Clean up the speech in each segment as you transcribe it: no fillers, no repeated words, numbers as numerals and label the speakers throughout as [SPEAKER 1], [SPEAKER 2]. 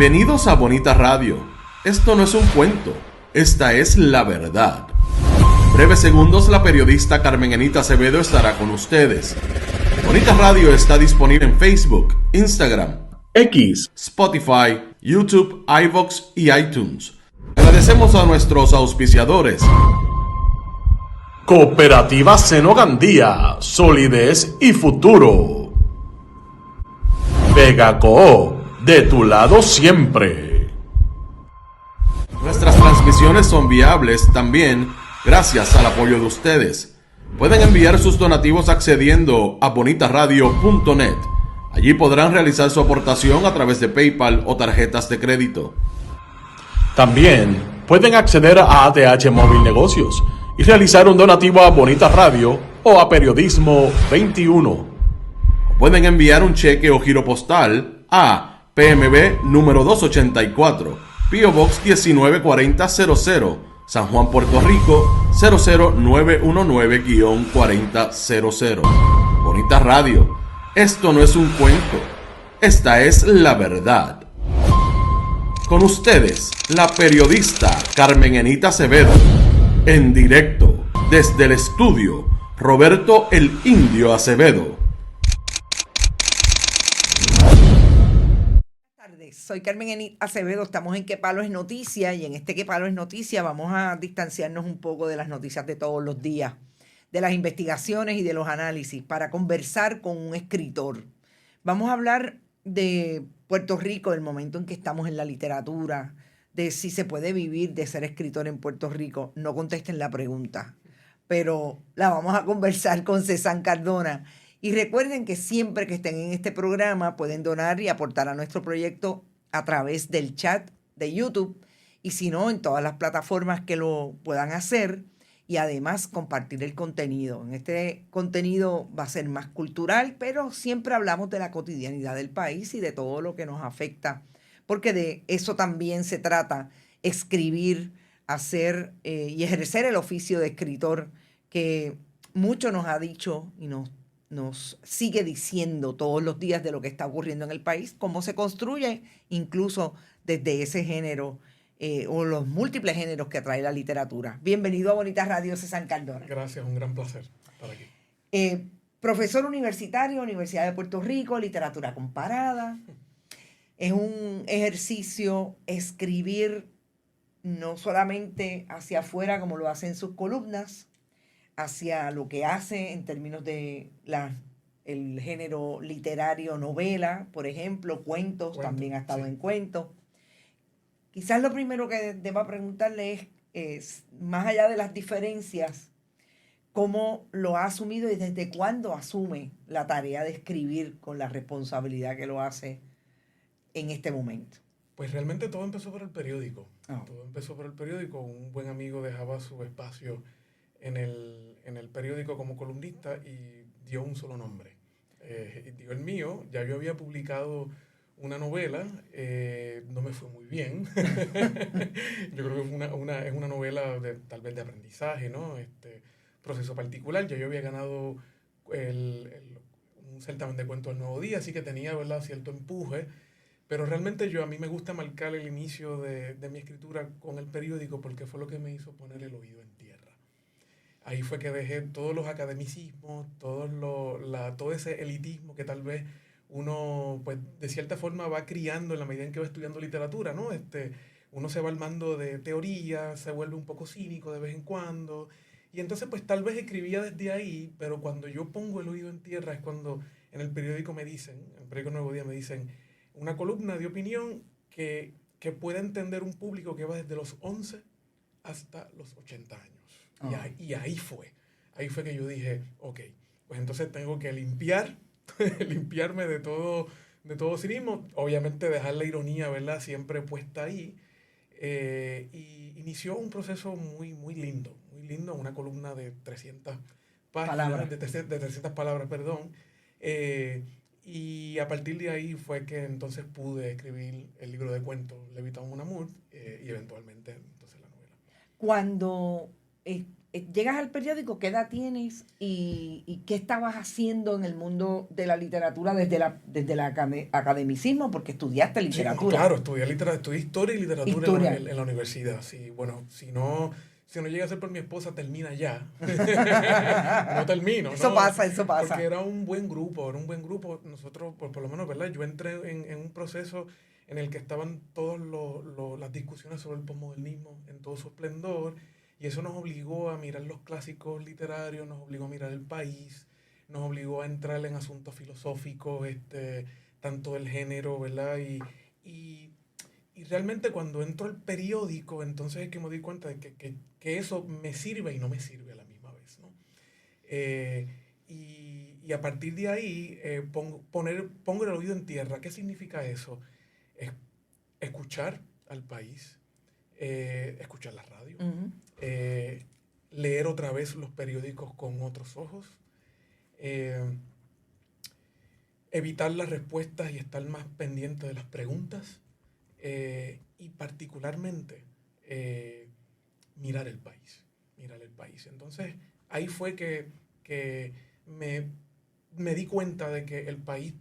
[SPEAKER 1] Bienvenidos a Bonita Radio. Esto no es un cuento, esta es la verdad. Breves segundos, la periodista Carmen Anita Acevedo estará con ustedes. Bonita Radio está disponible en Facebook, Instagram, X, Spotify, YouTube, iVoox y iTunes. Agradecemos a nuestros auspiciadores. Cooperativa Seno Gandía, solidez y futuro. Vegaco, de tu lado siempre. Nuestras transmisiones son viables también gracias al apoyo de ustedes. Pueden enviar sus donativos accediendo a bonitaradio.net. Allí podrán realizar su aportación a través de PayPal o tarjetas de crédito. También pueden acceder a ATH Móvil Negocios y realizar un donativo a Bonita Radio o a Periodismo 21. Pueden enviar un cheque o giro postal a PMB número 284, P.O. Box 194000, San Juan, Puerto Rico 00919-4000. Bonita Radio, esto no es un cuento, esta es la verdad. Con ustedes, la periodista Carmen Anita Acevedo, en directo desde el estudio Roberto el Indio Acevedo.
[SPEAKER 2] Soy Carmen Anita Acevedo, estamos en Qué Palo es Noticia y en este Qué Palo es Noticia vamos a distanciarnos un poco de las noticias de todos los días, de las investigaciones y de los análisis para conversar con un escritor. Vamos a hablar de Puerto Rico, del momento en que estamos en la literatura, de si se puede vivir de ser escritor en Puerto Rico. No contesten la pregunta, pero la vamos a conversar con César Cardona. Y recuerden que siempre que estén en este programa pueden donar y aportar a nuestro proyecto a través del chat de YouTube y si no, en todas las plataformas que lo puedan hacer y además compartir el contenido. En este contenido va a ser más cultural, pero siempre hablamos de la cotidianidad del país y de todo lo que nos afecta, porque de eso también se trata, escribir, hacer y ejercer el oficio de escritor que mucho nos ha dicho y nos sigue diciendo todos los días de lo que está ocurriendo en el país, cómo se construye incluso desde ese género o los múltiples géneros que trae la literatura. Bienvenido a Bonita Radio, César Cardona.
[SPEAKER 3] Gracias, un gran placer estar aquí.
[SPEAKER 2] Profesor universitario, Universidad de Puerto Rico, literatura comparada. Es un ejercicio escribir no solamente hacia afuera como lo hace en sus columnas, hacia lo que hace en términos de el género literario, novela, por ejemplo, cuentos, también ha estado en cuentos. Quizás lo primero que deba preguntarle es, más allá de las diferencias, ¿cómo lo ha asumido y desde cuándo asume la tarea de escribir con la responsabilidad que lo hace en este momento?
[SPEAKER 3] Pues realmente todo empezó por el periódico.
[SPEAKER 2] Oh.
[SPEAKER 3] Todo empezó por el periódico. Un buen amigo dejaba su espacio en el periódico como columnista y dio un solo nombre. Dio el mío. Ya yo había publicado una novela, no me fue muy bien. Yo creo que es una novela tal vez de aprendizaje, ¿no? Proceso particular. Ya yo había ganado un certamen de cuentos El Nuevo Día, así que tenía, ¿verdad?, cierto empuje. Pero realmente a mí me gusta marcar el inicio de mi escritura con el periódico porque fue lo que me hizo poner el oído en tierra. Ahí fue que dejé todos los academicismos, todo ese elitismo que tal vez uno, pues, de cierta forma va criando en la medida en que va estudiando literatura, ¿no? Uno se va armando de teoría, se vuelve un poco cínico de vez en cuando. Y entonces, pues, tal vez escribía desde ahí, pero cuando yo pongo el oído en tierra es cuando en el periódico en el periódico Nuevo Día me dicen una columna de opinión que pueda entender un público que va desde los 11 hasta los 80 años. Oh. Y ahí fue que yo dije, ok, pues entonces tengo que limpiarme de todo cinismo, obviamente dejar la ironía, ¿verdad?, siempre puesta ahí, y inició un proceso muy, muy lindo, una columna de 300 páginas, de 300 palabras, perdón, y a partir de ahí fue que entonces pude escribir el libro de cuentos Levitón Mon Amour, y eventualmente entonces la novela.
[SPEAKER 2] Cuando llegas al periódico, ¿qué edad tienes y qué estabas haciendo en el mundo de la literatura desde el academicismo? Porque estudiaste
[SPEAKER 3] Sí,
[SPEAKER 2] literatura.
[SPEAKER 3] claro, estudié historia y literatura
[SPEAKER 2] Historia.
[SPEAKER 3] En la universidad. Sí, bueno, si no llega a ser por mi esposa, termina ya. No termino,
[SPEAKER 2] Eso
[SPEAKER 3] ¿no?
[SPEAKER 2] pasa, eso pasa.
[SPEAKER 3] Porque era un buen grupo, Nosotros, por lo menos, ¿verdad? Yo entré en un proceso en el que estaban todas las discusiones sobre el posmodernismo en todo su esplendor, y eso nos obligó a mirar los clásicos literarios, nos obligó a mirar el país, nos obligó a entrar en asuntos filosóficos, tanto del género, ¿verdad? Y, y realmente cuando entro al periódico, entonces es que me di cuenta de que eso me sirve y no me sirve a la misma vez, ¿no? Y a partir de ahí pongo el oído en tierra. ¿Qué significa eso? Es escuchar al país, escuchar la radio,
[SPEAKER 2] Uh-huh.
[SPEAKER 3] leer otra vez los periódicos con otros ojos, eh, evitar las respuestas y estar más pendiente de las preguntas, y particularmente mirar el país, Entonces, ahí fue que me di cuenta de que el país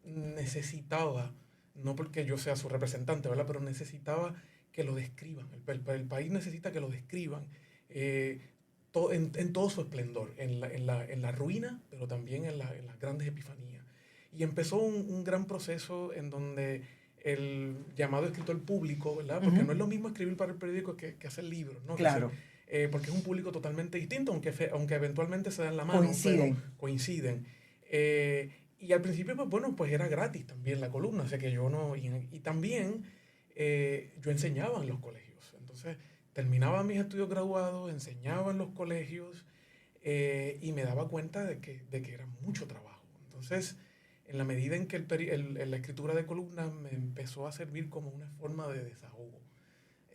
[SPEAKER 3] necesitaba, no porque yo sea su representante, ¿verdad? Pero necesitaba que lo describan. El país necesita que lo describan en todo su esplendor, en la ruina, pero también en las grandes epifanías. Y empezó un gran proceso en donde el llamado escritor público, ¿verdad? Porque
[SPEAKER 2] Uh-huh.
[SPEAKER 3] no es lo mismo escribir para el periódico que hacer libros, ¿no?
[SPEAKER 2] Claro.
[SPEAKER 3] Porque es un público totalmente distinto, aunque eventualmente se dan la mano,
[SPEAKER 2] Coinciden.
[SPEAKER 3] pero coinciden. Y al principio, pues bueno, pues era gratis también la columna, o sea que yo no... Y también yo enseñaba en los colegios. Entonces, terminaba mis estudios graduados, enseñaba en los colegios, y me daba cuenta de que era mucho trabajo. Entonces, en la medida en que la escritura de columnas me empezó a servir como una forma de desahogo,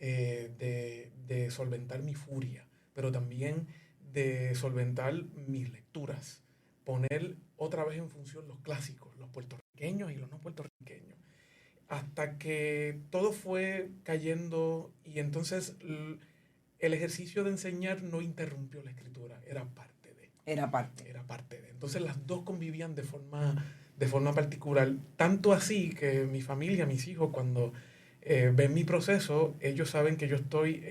[SPEAKER 3] de solventar mi furia, pero también de solventar mis lecturas, poner otra vez en función los clásicos, los puertorriqueños y los no puertorriqueños, hasta que todo fue cayendo y entonces el ejercicio de enseñar no interrumpió la escritura, era parte de.
[SPEAKER 2] Era parte.
[SPEAKER 3] Era parte de. Entonces las dos convivían de forma particular, tanto así que mi familia, mis hijos, cuando ven mi proceso, ellos saben que yo estoy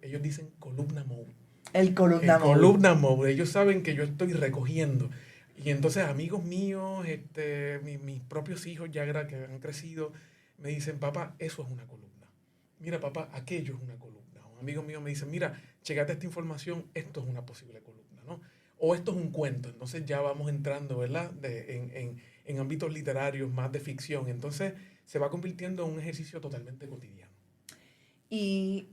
[SPEAKER 3] ellos dicen columna mode.
[SPEAKER 2] El columna mode.
[SPEAKER 3] Columna mode. Ellos saben que yo estoy recogiendo. Y entonces amigos míos, mis propios hijos ya que han crecido, me dicen, papá, eso es una columna. Mira, papá, aquello es una columna. Un amigo mío me dice, mira, checate esta información, esto es una posible columna, ¿no? O esto es un cuento. Entonces ya vamos entrando, ¿verdad? En ámbitos literarios, más de ficción. Entonces se va convirtiendo en un ejercicio totalmente cotidiano.
[SPEAKER 2] Y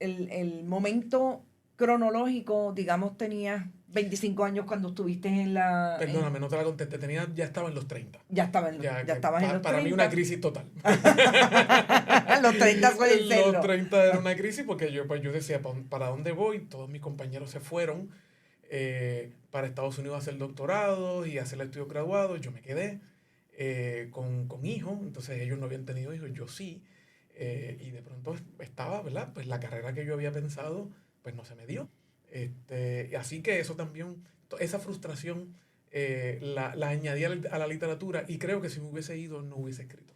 [SPEAKER 2] el momento cronológico, digamos, tenías 25 años cuando estuviste en la...
[SPEAKER 3] Perdóname, no te la contesté. Ya estaba en los 30.
[SPEAKER 2] Ya estabas en los 30.
[SPEAKER 3] Para mí una crisis total.
[SPEAKER 2] Los 30 suelen serlo.
[SPEAKER 3] Los 30 era una crisis porque yo decía, ¿para dónde voy? Todos mis compañeros se fueron para Estados Unidos a hacer doctorado y a hacer el estudio graduado. Yo me quedé con hijos, entonces ellos no habían tenido hijos, yo sí. Y de pronto estaba, ¿verdad? Pues la carrera que yo había pensado, pues no se me dio. Así que eso también, esa frustración la añadí a la literatura y creo que si me hubiese ido no hubiese escrito.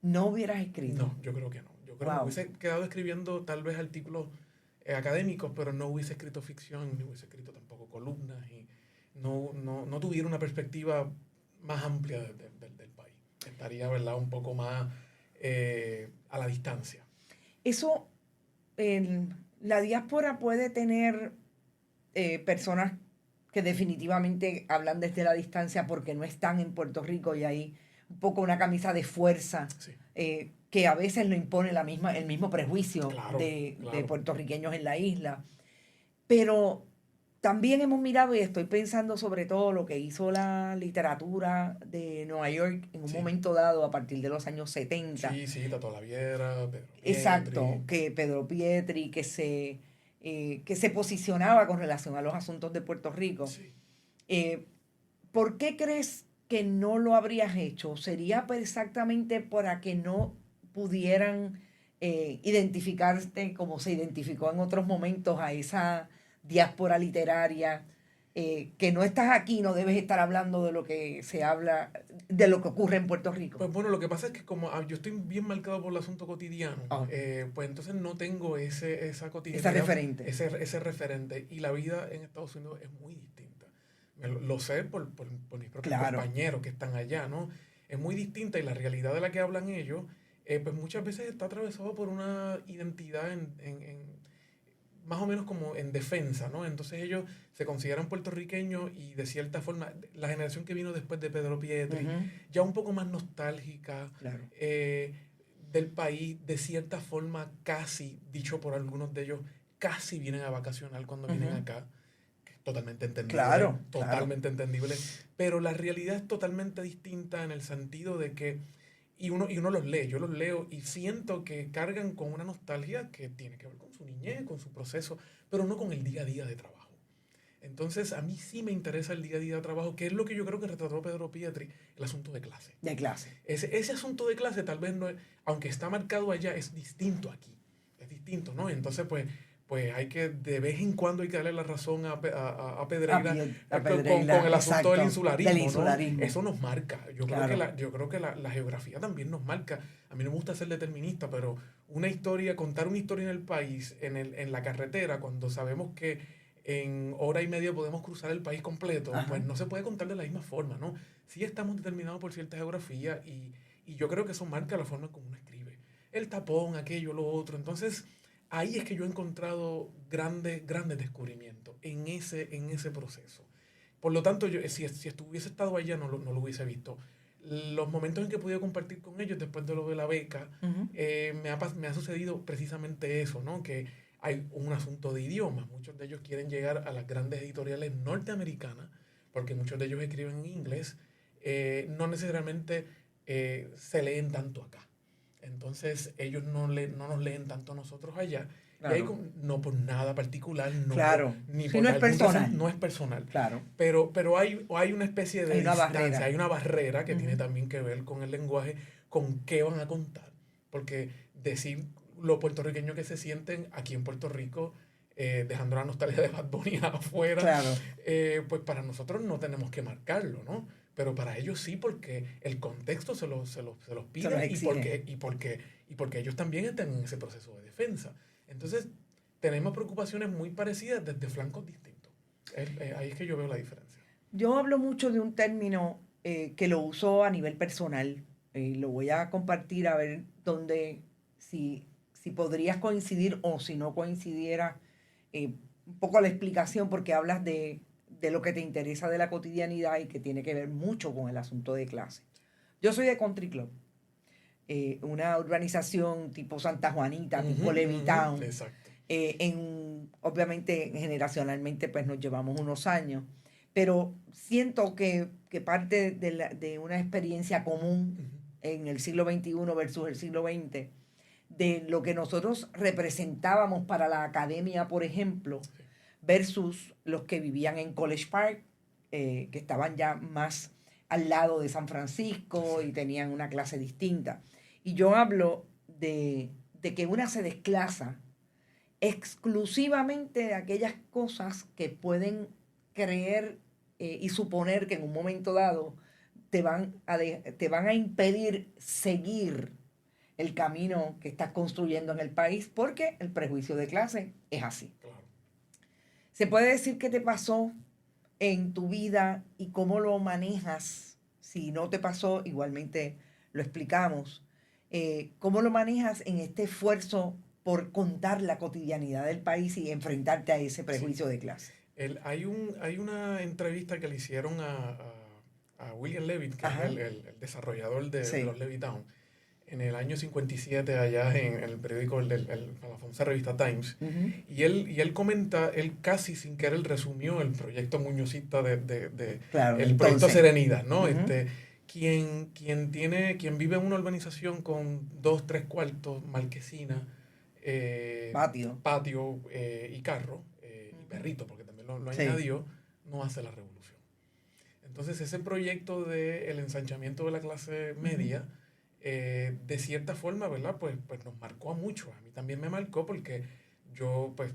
[SPEAKER 2] ¿No hubieras escrito?
[SPEAKER 3] No, yo creo que no. Yo creo que me hubiese quedado escribiendo tal vez artículos académicos, pero no hubiese escrito ficción, ni hubiese escrito tampoco columnas y no tuviera una perspectiva más amplia del país. Estaría, ¿verdad?, un poco más a la distancia.
[SPEAKER 2] Eso, la diáspora puede tener personas que definitivamente hablan desde la distancia porque no están en Puerto Rico y hay un poco una camisa de fuerza,
[SPEAKER 3] Sí.
[SPEAKER 2] que a veces lo impone el mismo prejuicio
[SPEAKER 3] Claro.
[SPEAKER 2] de puertorriqueños en la isla. Pero también hemos mirado, y estoy pensando sobre todo lo que hizo la literatura de Nueva York en un momento dado a partir de los años 70.
[SPEAKER 3] Sí, Tato Laviera, Pedro Pietri.
[SPEAKER 2] Exacto, que Pedro Pietri, que se posicionaba con relación a los asuntos de Puerto Rico.
[SPEAKER 3] Sí.
[SPEAKER 2] ¿Por qué crees que no lo habrías hecho? ¿Sería exactamente para que no pudieran identificarte como se identificó en otros momentos a esa diáspora literaria, que no estás aquí, no debes estar hablando de lo que se habla, de lo que ocurre en Puerto Rico?
[SPEAKER 3] Pues bueno, lo que pasa es que como yo estoy bien marcado por el asunto cotidiano,
[SPEAKER 2] Ah.
[SPEAKER 3] pues entonces no tengo esa cotidianidad.
[SPEAKER 2] Ese referente.
[SPEAKER 3] Ese referente. Y la vida en Estados Unidos es muy distinta. Lo sé por mis propios
[SPEAKER 2] Claro.
[SPEAKER 3] compañeros que están allá, ¿no? Es muy distinta y la realidad de la que hablan ellos, pues muchas veces está atravesado por una identidad más o menos como en defensa, ¿no? Entonces ellos se consideran puertorriqueños y de cierta forma, la generación que vino después de Pedro Pietri, ya un poco más nostálgica,
[SPEAKER 2] Claro.
[SPEAKER 3] del país, de cierta forma casi, dicho por algunos de ellos, casi vienen a vacacionar cuando vienen acá. Totalmente entendible.
[SPEAKER 2] Claro,
[SPEAKER 3] totalmente entendible. Pero la realidad es totalmente distinta en el sentido de que, y uno los lee, yo los leo y siento que cargan con una nostalgia que tiene que ver con su niñez, con su proceso, pero no con el día a día de trabajo. Entonces, a mí sí me interesa el día a día de trabajo, que es lo que yo creo que retrató Pedro Pietri, el asunto de clase.
[SPEAKER 2] De clase.
[SPEAKER 3] Ese asunto de clase tal vez no es, aunque está marcado allá, es distinto aquí. Es distinto, ¿no? Entonces, pues hay que, de vez en cuando hay que darle la razón a Pedreira, con el asunto del insularismo, ¿no? Eso nos marca. Yo creo que la geografía también nos marca. A mí no me gusta ser determinista, pero contar una historia en el país, en la carretera, cuando sabemos que en hora y media podemos cruzar el país completo, pues no se puede contar de la misma forma, ¿no? Sí estamos determinados por cierta geografía y yo creo que eso marca la forma como uno escribe. El tapón, aquello, lo otro. Entonces, ahí es que yo he encontrado grandes descubrimientos en ese proceso. Por lo tanto, si hubiese estado allá, no lo hubiese visto. Los momentos en que he podido compartir con ellos después de lo de la beca, me ha sucedido precisamente eso, ¿no? Que hay un asunto de idiomas. Muchos de ellos quieren llegar a las grandes editoriales norteamericanas, porque muchos de ellos escriben en inglés, no necesariamente se leen tanto acá. Entonces ellos no nos leen tanto a nosotros allá. Claro. Y hay no por nada particular,
[SPEAKER 2] ni por no es personal.
[SPEAKER 3] No es personal.
[SPEAKER 2] Claro.
[SPEAKER 3] Pero hay una especie de
[SPEAKER 2] distancia,
[SPEAKER 3] hay una barrera que tiene también que ver con el lenguaje, con qué van a contar. Porque decir lo puertorriqueño que se sienten aquí en Puerto Rico, dejando la nostalgia de Bad Bunny afuera, claro. Pues para nosotros no tenemos que marcarlo, ¿no? Pero para ellos sí, porque el contexto se los pide y porque ellos también están en ese proceso de defensa. Entonces, tenemos preocupaciones muy parecidas desde flancos distintos. Ahí es que yo veo la diferencia.
[SPEAKER 2] Yo hablo mucho de un término que lo uso a nivel personal. Lo voy a compartir a ver si podrías coincidir o si no coincidiera un poco la explicación, porque hablas de lo que te interesa de la cotidianidad y que tiene que ver mucho con el asunto de clase. Yo soy de Country Club, una urbanización tipo Santa Juanita, tipo Levittown.
[SPEAKER 3] Exacto.
[SPEAKER 2] Obviamente, generacionalmente, pues nos llevamos unos años, pero siento que parte de una experiencia común en el siglo XXI versus el siglo XX, de lo que nosotros representábamos para la academia, por ejemplo, versus los que vivían en College Park, que estaban ya más al lado de San Francisco y tenían una clase distinta. Y yo hablo de que una se desclasa exclusivamente de aquellas cosas que pueden creer y suponer que en un momento dado te van a impedir seguir el camino que estás construyendo en el país, porque el prejuicio de clase es así.
[SPEAKER 3] Claro.
[SPEAKER 2] ¿Se puede decir qué te pasó en tu vida y cómo lo manejas? Si no te pasó, igualmente lo explicamos. ¿Cómo lo manejas en este esfuerzo por contar la cotidianidad del país y enfrentarte a ese prejuicio de clase?
[SPEAKER 3] Hay una entrevista que le hicieron a William Levitt, que es el desarrollador de los Levittown, en el año 57 allá en el periódico, la famosa revista Times. Y él comenta, él casi sin querer resumió el proyecto muñozista el proyecto Serenidad, ¿no? Quien vive en una urbanización con 2, 3 cuartos, marquesina, patio y carro, y perrito, porque también lo añadió, no hace la revolución. Entonces ese proyecto del ensanchamiento de la clase media de cierta forma, ¿verdad? Pues nos marcó a muchos. A mí también me marcó porque yo, pues,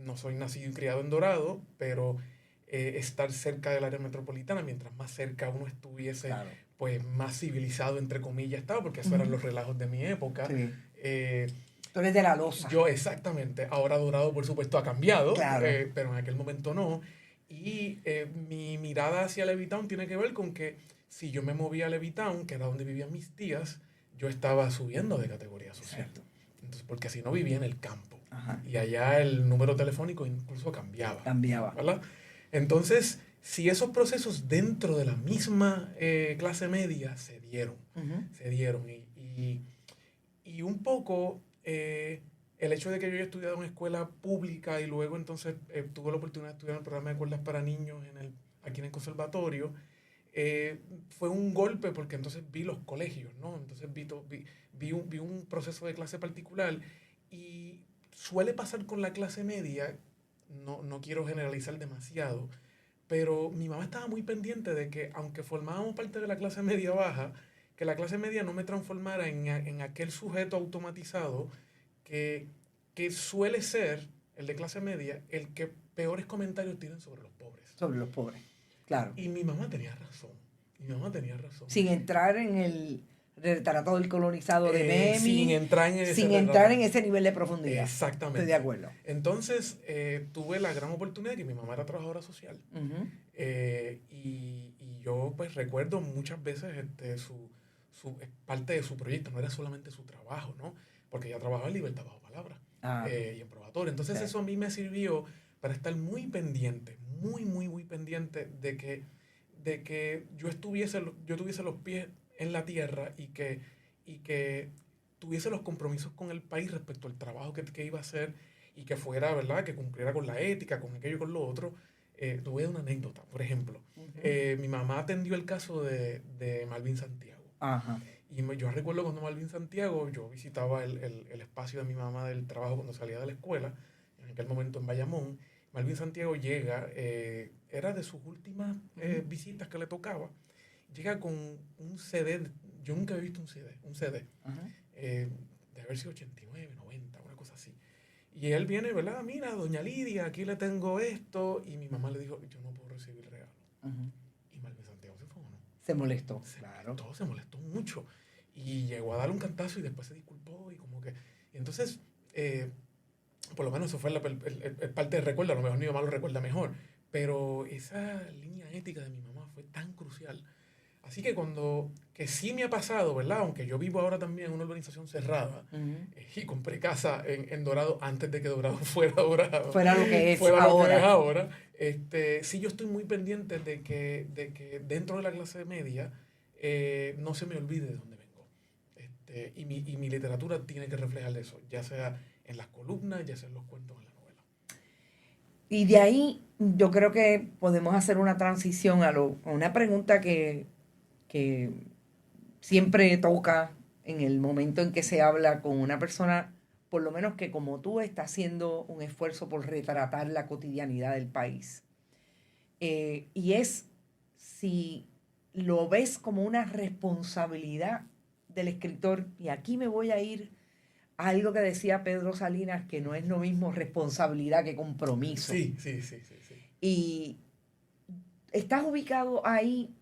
[SPEAKER 3] no soy nacido y criado en Dorado, pero estar cerca del área metropolitana, mientras más cerca uno estuviese,
[SPEAKER 2] Claro.
[SPEAKER 3] pues más civilizado, entre comillas, estaba, porque eso eran los relajos de mi época.
[SPEAKER 2] Sí.
[SPEAKER 3] Eh,
[SPEAKER 2] Tú eres de la Loza.
[SPEAKER 3] yo, exactamente. Ahora Dorado, por supuesto, ha cambiado,
[SPEAKER 2] Claro.
[SPEAKER 3] pero en aquel momento no. Y mi mirada hacia Levittown tiene que ver con que si yo me movía a Levittown, que era donde vivían mis tías, yo estaba subiendo de categoría social.
[SPEAKER 2] Exacto.
[SPEAKER 3] Entonces, porque si no vivía en el campo.
[SPEAKER 2] Ajá.
[SPEAKER 3] Y allá el número telefónico incluso cambiaba.
[SPEAKER 2] Cambiaba.
[SPEAKER 3] ¿Verdad? Entonces, si esos procesos dentro de la misma clase media se dieron, se dieron. Y un poco el hecho de que yo haya estudiado en una escuela pública y luego entonces tuve la oportunidad de estudiar en el programa de cuerdas para niños aquí en el conservatorio, fue un golpe porque entonces vi los colegios, ¿no? Entonces vi un proceso de clase particular y suele pasar con la clase media, no quiero generalizar demasiado, pero mi mamá estaba muy pendiente de que aunque formábamos parte de la clase media baja, que la clase media no me transformara en aquel sujeto automatizado que suele ser, el de clase media, el que peores comentarios tienen sobre los pobres.
[SPEAKER 2] Sobre los pobres, claro.
[SPEAKER 3] Y mi mamá tenía razón. Mi mamá tenía razón.
[SPEAKER 2] Sin entrar en el retrato del colonizado de Memmi.
[SPEAKER 3] Sin entrar en
[SPEAKER 2] ese nivel de profundidad.
[SPEAKER 3] Exactamente.
[SPEAKER 2] Estoy de acuerdo.
[SPEAKER 3] Entonces, tuve la gran oportunidad de que mi mamá era trabajadora social. Y yo, pues, recuerdo muchas veces parte de su proyecto. No era solamente su trabajo, ¿no? Porque ella trabajaba en Libertad Bajo Palabra y en Probatorio. Entonces, eso a mí me sirvió para estar muy pendiente, muy pendiente de que yo tuviese los pies en la tierra y que tuviese los compromisos con el país respecto al trabajo que iba a hacer y que fuera, ¿verdad? Que cumpliera con la ética, con aquello y con lo otro. Te voy a dar una anécdota, por ejemplo. Mi mamá atendió el caso de Malvin Santiago.
[SPEAKER 2] Ajá.
[SPEAKER 3] Y yo recuerdo cuando Malvin Santiago, yo visitaba el espacio de mi mamá del trabajo cuando salía de la escuela, en aquel momento en Bayamón. Malvin Santiago llega, era de sus últimas visitas que le tocaba, llega con un CD, yo nunca había visto un CD, de haber sido 89, 90, una cosa así. Y él viene, ¿verdad? Mira, doña Lidia, aquí le tengo esto, y mi mamá le dijo, yo no puedo recibir regalo. Y Malvin Santiago se fue, ¿no?
[SPEAKER 2] Se molestó.
[SPEAKER 3] Se molestó mucho. Y llegó a darle un cantazo y después se disculpó y como que... Y entonces, por lo menos eso fue el parte de recuerdo, a lo mejor mi mamá lo recuerda mejor, pero esa línea ética de mi mamá fue tan crucial. Así que que sí me ha pasado, ¿verdad? Aunque yo vivo ahora también en una urbanización cerrada y compré casa en Dorado antes de que Dorado fuera Dorado.
[SPEAKER 2] Fuera lo que es
[SPEAKER 3] ahora. Sí, yo estoy muy pendiente de que dentro de la clase media no se me olvide de dónde vengo. Y mi literatura tiene que reflejar eso, ya sea en las columnas, ya sea en los cuentos, en la novela.
[SPEAKER 2] Y de ahí yo creo que podemos hacer una transición a una pregunta que siempre toca en el momento en que se habla con una persona, por lo menos que como tú está haciendo un esfuerzo por retratar la cotidianidad del país. Y es si lo ves como una responsabilidad del escritor, y aquí me voy a ir a algo que decía Pedro Salinas, que no es lo mismo responsabilidad que compromiso.
[SPEAKER 3] Sí.
[SPEAKER 2] Y estás ubicado ahí,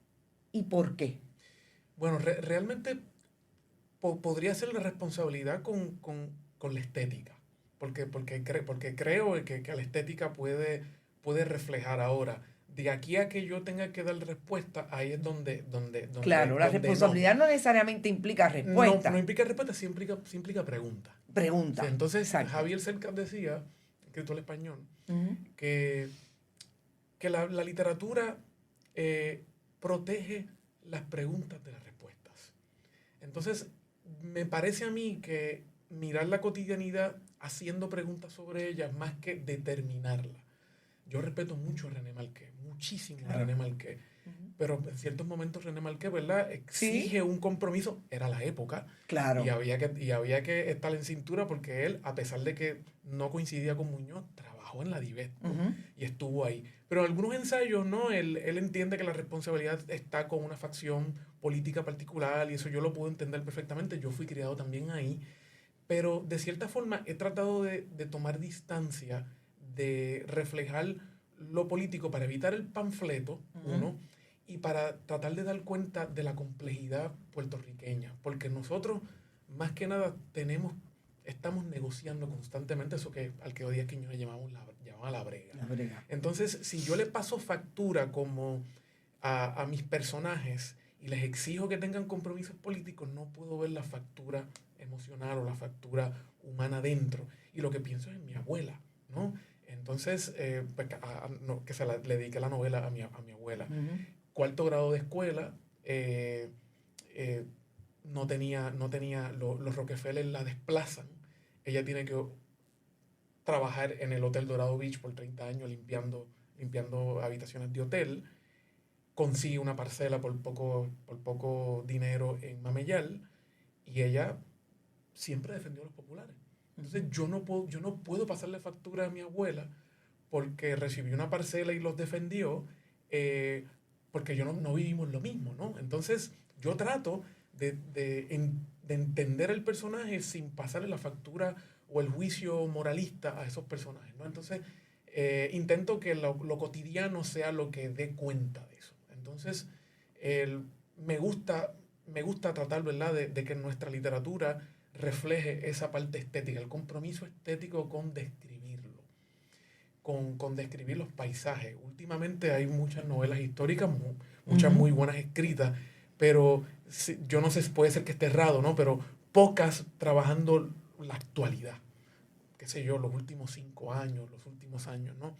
[SPEAKER 2] ¿y por qué?
[SPEAKER 3] Bueno, realmente podría ser la responsabilidad con la estética, porque creo que la estética puede reflejar ahora. De aquí a que yo tenga que dar respuesta, ahí es donde
[SPEAKER 2] claro, la responsabilidad no necesariamente implica respuesta.
[SPEAKER 3] No implica respuesta, sí implica pregunta.
[SPEAKER 2] Pregunta.
[SPEAKER 3] Sí, entonces,
[SPEAKER 2] exacto.
[SPEAKER 3] Javier Cercas decía, escritor español, que la literatura protege las preguntas de las respuestas. Entonces, me parece a mí que mirar la cotidianidad haciendo preguntas sobre ella más que determinarla. Yo respeto mucho a René Marqué, muchísimo a René Marqué. pero en ciertos momentos René Márquez, ¿verdad?, exige un compromiso. Era la época.
[SPEAKER 2] Claro.
[SPEAKER 3] Y había que estar en cintura porque él, a pesar de que no coincidía con Muñoz, trabajó en la Divesco y estuvo ahí. Pero en algunos ensayos, ¿no? Él entiende que la responsabilidad está con una facción política particular y eso yo lo puedo entender perfectamente. Yo fui criado también ahí. Pero de cierta forma he tratado de tomar distancia, de reflejar lo político para evitar el panfleto, uno, y para tratar de dar cuenta de la complejidad puertorriqueña. Porque nosotros, más que nada, estamos negociando constantemente eso que Alquedo Díaz Quiñones llamaba la brega.
[SPEAKER 2] La brega.
[SPEAKER 3] Entonces, si yo le paso factura como a mis personajes y les exijo que tengan compromisos políticos, no puedo ver la factura emocional o la factura humana dentro. Y lo que pienso es en mi abuela, ¿no? Entonces, pues, le dediqué la novela a mi abuela. Cuarto grado de escuela, no tenía los Rockefeller la desplazan. Ella tiene que trabajar en el Hotel Dorado Beach por 30 años limpiando habitaciones de hotel. Consigue una parcela por poco dinero en Mameyal y ella siempre defendió a los populares. Entonces yo no puedo pasarle factura a mi abuela porque recibió una parcela y los defendió, porque no vivimos lo mismo, ¿no? Entonces yo trato de entender el personaje sin pasarle la factura o el juicio moralista a esos personajes, ¿no? Entonces intento que lo cotidiano sea lo que dé cuenta de eso. Entonces me gusta tratar, ¿verdad?, de que nuestra literatura refleje esa parte estética, el compromiso estético con describirlo, con describir los paisajes. Últimamente hay muchas novelas históricas, muchas muy buenas escritas, pero yo no sé, puede ser que esté errado, ¿no? Pero pocas trabajando la actualidad, qué sé yo, los últimos 5 años, los últimos años, ¿no?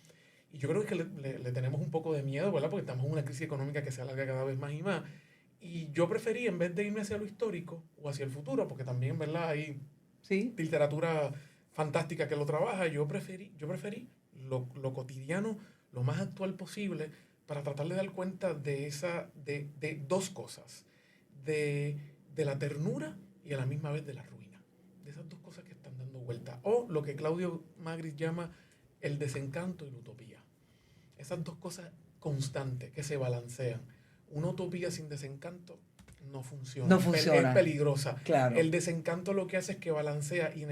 [SPEAKER 3] Y yo creo que le tenemos un poco de miedo, ¿verdad? Porque estamos en una crisis económica que se alarga cada vez más y más. Y yo preferí, en vez de irme hacia lo histórico o hacia el futuro, porque también, ¿verdad?, hay literatura fantástica que lo trabaja, yo preferí lo cotidiano, lo más actual posible, para tratar de dar cuenta de dos cosas, de la ternura y a la misma vez de la ruina, de esas dos cosas que están dando vuelta, o lo que Claudio Magris llama el desencanto y la utopía. Esas dos cosas constantes que se balancean. Una utopía sin desencanto no funciona.
[SPEAKER 2] No funciona.
[SPEAKER 3] Es peligrosa.
[SPEAKER 2] Claro.
[SPEAKER 3] El desencanto lo que hace es que balancea y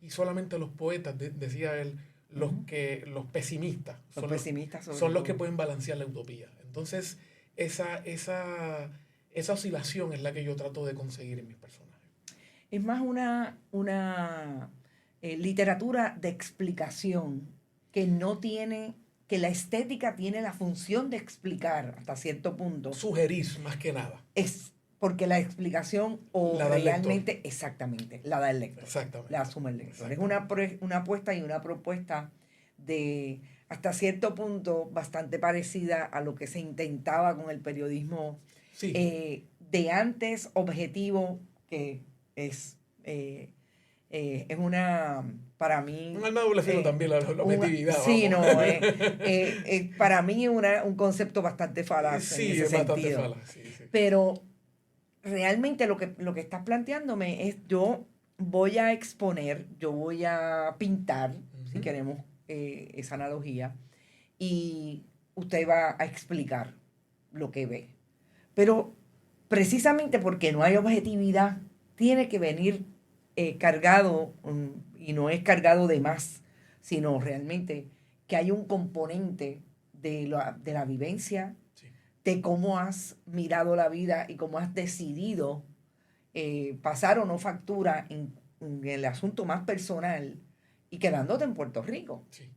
[SPEAKER 3] y solamente los poetas, decía él, los pesimistas, son los que pueden balancear la utopía. Entonces, esa oscilación es la que yo trato de conseguir en mis personajes.
[SPEAKER 2] Es más una literatura de explicación que no tiene, que la estética tiene la función de explicar hasta cierto punto.
[SPEAKER 3] Sugerir, más que nada.
[SPEAKER 2] Es porque la explicación realmente, exactamente, la da el lector.
[SPEAKER 3] Exactamente.
[SPEAKER 2] La asume el lector. Es una apuesta y una propuesta de, hasta cierto punto, bastante parecida a lo que se intentaba con el periodismo de antes, objetivo, que es una, para mí...
[SPEAKER 3] Un arma de doble filo también, la objetividad.
[SPEAKER 2] Para mí un concepto bastante falaz en ese sentido. Bastante falaz, sí. Pero realmente lo que estás planteándome es, yo voy a exponer, yo voy a pintar, si queremos esa analogía, y usted va a explicar lo que ve. Pero precisamente porque no hay objetividad, tiene que venir cargado, y no es cargado de más, sino realmente que hay un componente de la vivencia, de cómo has mirado la vida y cómo has decidido pasar o no factura en el asunto más personal y quedándote en Puerto Rico.
[SPEAKER 3] Sí.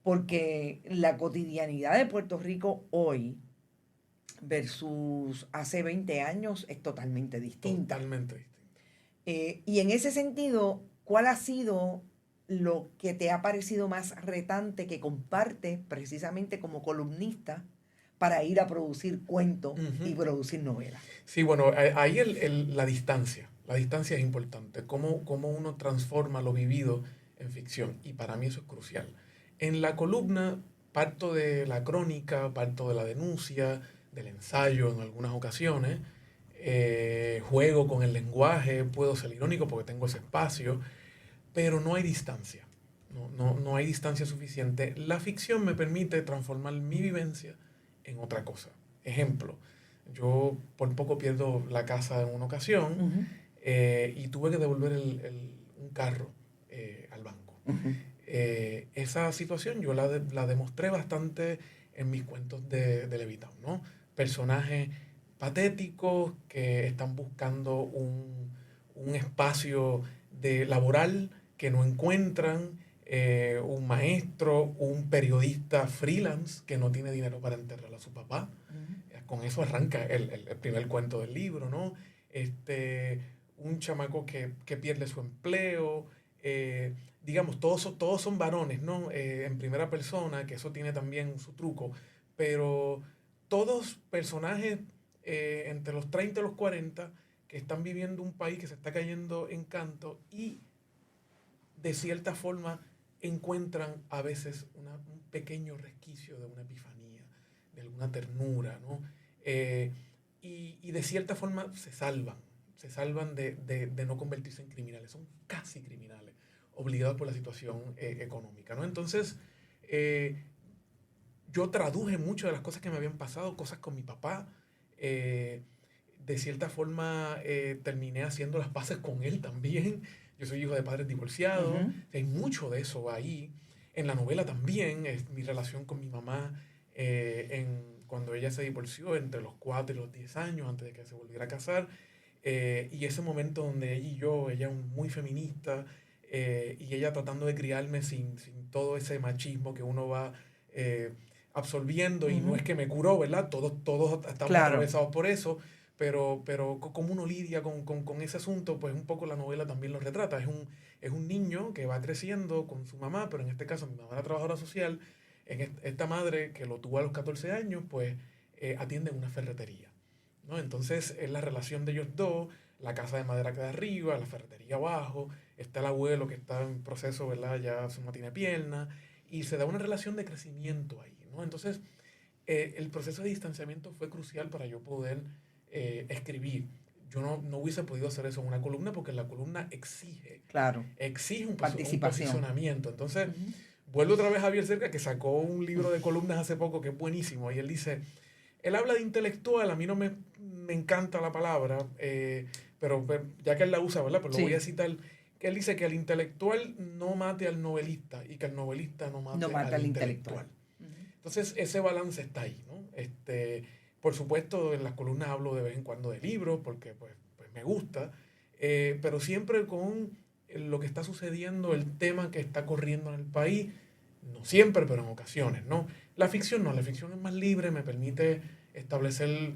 [SPEAKER 2] Porque la cotidianidad de Puerto Rico hoy versus hace 20 años es totalmente distinta.
[SPEAKER 3] Totalmente distinta.
[SPEAKER 2] Y en ese sentido, ¿cuál ha sido lo que te ha parecido más retante que compartes precisamente como columnista para ir a producir cuentos y producir novelas?
[SPEAKER 3] Sí, bueno, ahí la distancia es importante. Cómo uno transforma lo vivido en ficción. Y para mí eso es crucial. En la columna parto de la crónica, parto de la denuncia, del ensayo en algunas ocasiones. Juego con el lenguaje, puedo ser irónico porque tengo ese espacio, pero no hay distancia. No hay distancia suficiente. La ficción me permite transformar mi vivencia en otra cosa. Ejemplo, yo por poco pierdo la casa en una ocasión y tuve que devolver un carro al banco. Esa situación yo la demostré bastante en mis cuentos de Levitown, ¿no? Personajes patéticos que están buscando un espacio laboral que no encuentran, un maestro, un periodista freelance que no tiene dinero para enterrar a su papá. Con eso arranca el primer cuento del libro, ¿no? Un chamaco que pierde su empleo, digamos, todos son varones, ¿no? En primera persona, que eso tiene también su truco, pero todos personajes entre los 30 y los 40 que están viviendo un país que se está cayendo en canto y de cierta forma encuentran a veces un pequeño resquicio de una epifanía, de alguna ternura, ¿no? Y de cierta forma se salvan de no convertirse en criminales, son casi criminales, obligados por la situación económica, ¿no? Entonces, yo traduje mucho de las cosas que me habían pasado, cosas con mi papá, de cierta forma terminé haciendo las paces con él también. Yo soy hijo de padres divorciados, hay mucho de eso ahí. En la novela también, mi relación con mi mamá, cuando ella se divorció entre los 4 y los 10 años, antes de que se volviera a casar, y ese momento donde ella muy feminista, y ella tratando de criarme sin todo ese machismo que uno va absorbiendo, y no es que me curó, ¿verdad? Todos estamos atravesados por eso, pero como uno lidia con ese asunto, pues un poco la novela también lo retrata. Es un niño que va creciendo con su mamá, pero en este caso mi mamá era trabajadora social. Esta madre que lo tuvo a los 14 años, pues atiende en una ferretería, ¿no? Entonces es la relación de ellos dos, la casa de madera queda arriba, la ferretería abajo, está el abuelo que está en proceso, ¿verdad? Ya no tiene pierna, y se da una relación de crecimiento ahí, ¿no? Entonces el proceso de distanciamiento fue crucial para yo poder escribir. Yo no hubiese podido hacer eso en una columna porque la columna exige un posicionamiento. Entonces, vuelvo otra vez a Javier Cerca, que sacó un libro de columnas hace poco que es buenísimo, y él dice, él habla de intelectual, a mí no me encanta la palabra, pero ya que él la usa, ¿verdad? Pues lo voy a citar, que él dice que el intelectual no mate al novelista y que el novelista no mate al intelectual. Entonces, ese balance está ahí, ¿no? Por supuesto, en las columnas hablo de vez en cuando de libros, porque pues me gusta, pero siempre con lo que está sucediendo, el tema que está corriendo en el país, no siempre, pero en ocasiones, ¿no? La ficción no, la ficción es más libre, me permite establecer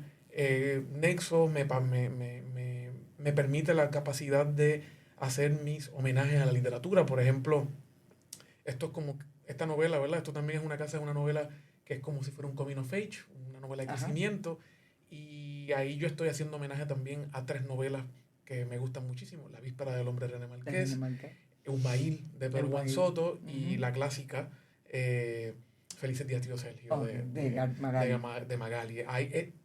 [SPEAKER 3] nexos, me permite la capacidad de hacer mis homenajes a la literatura. Por ejemplo, esto es como esta novela, ¿verdad? Esto también es una novela que es como si fuera un coming of age, una novela de crecimiento. Y ahí yo estoy haciendo homenaje también a 3 novelas que me gustan muchísimo. La víspera del hombre de René Márquez, Humbail de Pedro Juan Soto y la clásica Felices días, tío Sergio de Magali.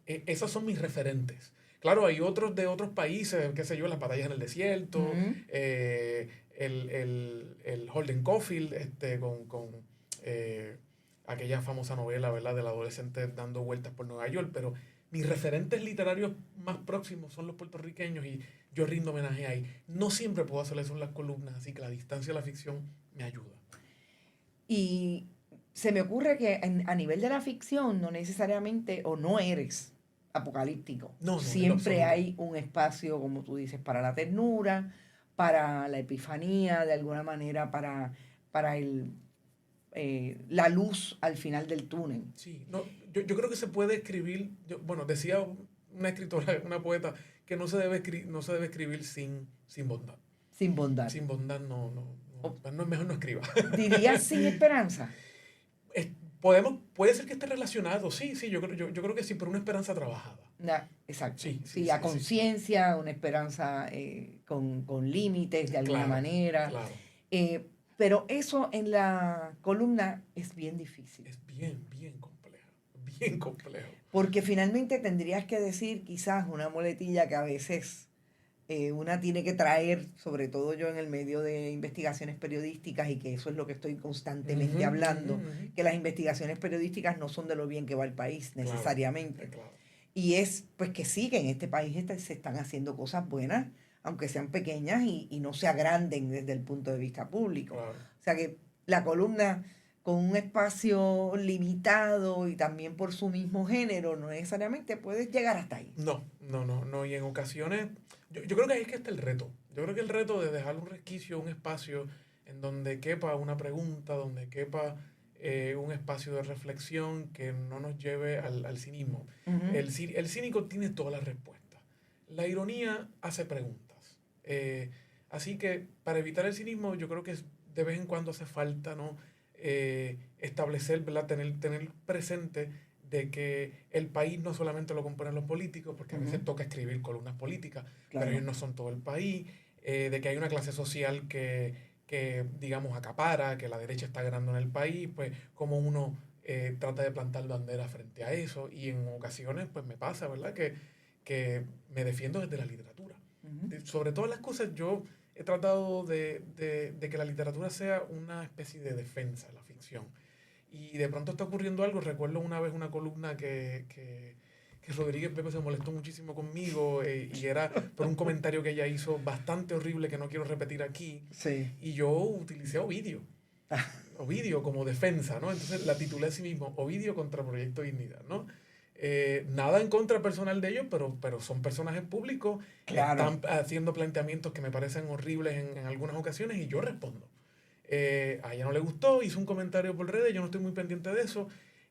[SPEAKER 3] Esas son mis referentes. Claro, hay otros de otros países, qué sé yo, Las batallas en el desierto, el Holden Caulfield, con aquella famosa novela, ¿verdad?, del adolescente dando vueltas por Nueva York, pero mis referentes literarios más próximos son los puertorriqueños y yo rindo homenaje ahí. No siempre puedo hacer eso en las columnas, así que la distancia de la ficción me ayuda.
[SPEAKER 2] Y se me ocurre que a nivel de la ficción no necesariamente, o no eres apocalíptico.
[SPEAKER 3] No,
[SPEAKER 2] siempre hay un espacio, como tú dices, para la ternura, para la epifanía, de alguna manera, para la luz al final del túnel.
[SPEAKER 3] Sí, yo creo que se puede escribir, decía una escritora, una poeta, que no se debe escribir sin bondad.
[SPEAKER 2] Sin bondad.
[SPEAKER 3] Sin bondad no mejor no escriba.
[SPEAKER 2] ¿Dirías sin esperanza?
[SPEAKER 3] Puede ser que esté relacionado, sí, yo creo que sí, pero una esperanza trabajada.
[SPEAKER 2] Exacto. Sí, a conciencia, una esperanza con límites de alguna manera.
[SPEAKER 3] Claro.
[SPEAKER 2] Pero eso en la columna es bien difícil.
[SPEAKER 3] Es bien complejo.
[SPEAKER 2] Porque finalmente tendrías que decir quizás una muletilla que a veces una tiene que traer, sobre todo yo en el medio de investigaciones periodísticas, y que eso es lo que estoy constantemente hablando, que las investigaciones periodísticas no son de lo bien que va el país necesariamente.
[SPEAKER 3] Claro.
[SPEAKER 2] Y es pues que sí, que en este país se están haciendo cosas buenas, aunque sean pequeñas y no se agranden desde el punto de vista público.
[SPEAKER 3] Claro.
[SPEAKER 2] O sea que la columna con un espacio limitado y también por su mismo género, no necesariamente puedes llegar hasta ahí.
[SPEAKER 3] No. Y en ocasiones, yo creo que ahí es que está el reto. Yo creo que el reto de dejar un resquicio, un espacio en donde quepa una pregunta, donde quepa un espacio de reflexión que no nos lleve al cinismo.
[SPEAKER 2] Uh-huh.
[SPEAKER 3] El cínico tiene todas las respuestas. La ironía hace preguntas. Así que para evitar el cinismo, yo creo que de vez en cuando hace falta, ¿no? Establecer, ¿verdad? Tener presente de que el país no solamente lo componen los políticos, porque a veces toca escribir columnas políticas, pero ellos no son todo el país, de que hay una clase social que digamos, acapara, que la derecha está ganando en el país, pues como uno trata de plantar bandera frente a eso, y en ocasiones pues me pasa, ¿verdad? Que me defiendo desde la literatura. Sobre todas las cosas, yo he tratado de que la literatura sea una especie de defensa, la ficción. Y de pronto está ocurriendo algo. Recuerdo una vez una columna que Rodríguez Pepe se molestó muchísimo conmigo y era por un comentario que ella hizo bastante horrible que no quiero repetir aquí.
[SPEAKER 2] Sí.
[SPEAKER 3] Y yo utilicé Ovidio. Ovidio como defensa, ¿no? Entonces la titulé así mismo, Ovidio contra Proyecto Dignidad, ¿no? Nada en contra personal de ellos, pero son personajes públicos que están haciendo planteamientos que me parecen horribles en algunas ocasiones y yo respondo. A ella no le gustó, hizo un comentario por redes, yo no estoy muy pendiente de eso,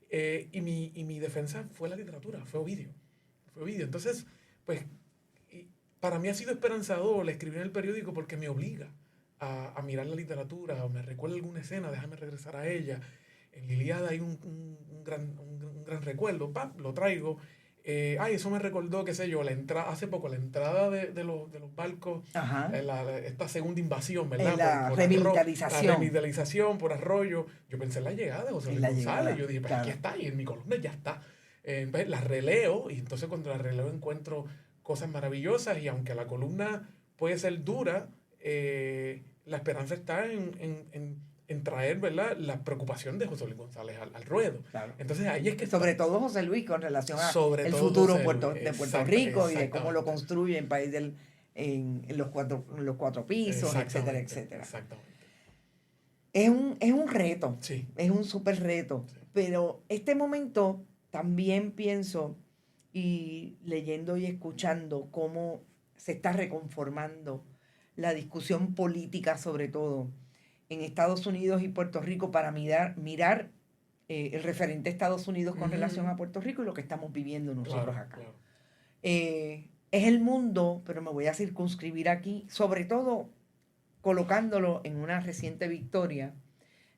[SPEAKER 3] y mi defensa fue la literatura, fue Ovidio. Entonces, pues, para mí ha sido esperanzador escribir en el periódico porque me obliga a mirar la literatura, o me recuerda alguna escena, déjame regresar a ella. En la Ilíada hay un gran recuerdo, lo traigo. Eso me recordó, qué sé yo, hace poco la entrada de los barcos, esta segunda invasión, ¿verdad?
[SPEAKER 2] La remilitarización.
[SPEAKER 3] La remilitarización por Arroyo. Yo pensé en la llegada de José Luis González. Yo dije, pues aquí está, y en mi columna ya está. La releo, y entonces cuando la releo encuentro cosas maravillosas, y aunque la columna puede ser dura, la esperanza está en traer, ¿verdad?, la preocupación de José Luis González al ruedo.
[SPEAKER 2] Claro.
[SPEAKER 3] Entonces ahí es que
[SPEAKER 2] sobre todo José Luis con relación al futuro de Puerto Rico y de cómo lo construye en país en los cuatro pisos, etcétera.
[SPEAKER 3] Exactamente.
[SPEAKER 2] Es un reto,
[SPEAKER 3] sí.
[SPEAKER 2] Es un súper reto,
[SPEAKER 3] sí.
[SPEAKER 2] Pero este momento también pienso, y leyendo y escuchando cómo se está reconformando la discusión política, sobre todo en Estados Unidos y Puerto Rico, para mirar el referente de Estados Unidos con relación a Puerto Rico y lo que estamos viviendo nosotros acá.
[SPEAKER 3] Claro.
[SPEAKER 2] Es el mundo, pero me voy a circunscribir aquí, sobre todo colocándolo en una reciente victoria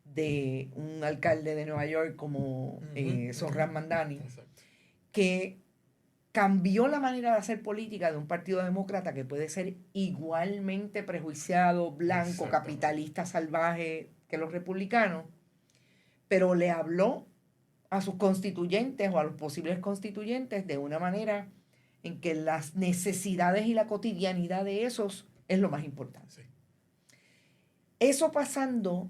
[SPEAKER 2] de un alcalde de Nueva York como Zohran Mamdani, que cambió la manera de hacer política de un partido demócrata que puede ser igualmente prejuiciado, blanco, capitalista, salvaje que los republicanos, pero le habló a sus constituyentes o a los posibles constituyentes de una manera en que las necesidades y la cotidianidad de esos es lo más importante.
[SPEAKER 3] Sí.
[SPEAKER 2] Eso pasando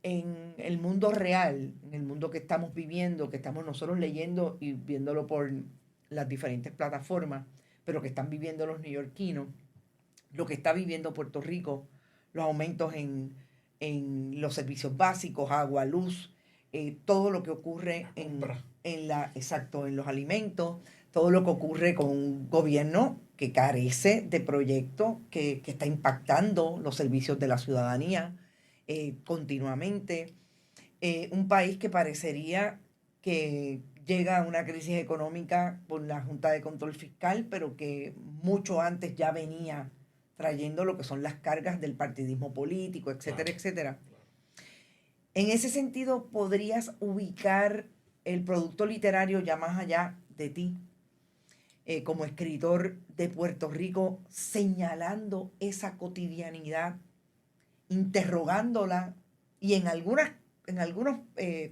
[SPEAKER 2] en el mundo real, en el mundo que estamos viviendo, que estamos nosotros leyendo y viéndolo por las diferentes plataformas, pero que están viviendo los neoyorquinos, lo que está viviendo Puerto Rico, los aumentos en los servicios básicos, agua, luz, todo lo que ocurre en los alimentos, todo lo que ocurre con un gobierno que carece de proyectos, que está impactando los servicios de la ciudadanía continuamente, un país que parecería que llega a una crisis económica por la Junta de Control Fiscal, pero que mucho antes ya venía trayendo lo que son las cargas del partidismo político, etcétera, etcétera. En ese sentido, ¿podrías ubicar el producto literario ya más allá de ti, como escritor de Puerto Rico, señalando esa cotidianidad, interrogándola y en algunos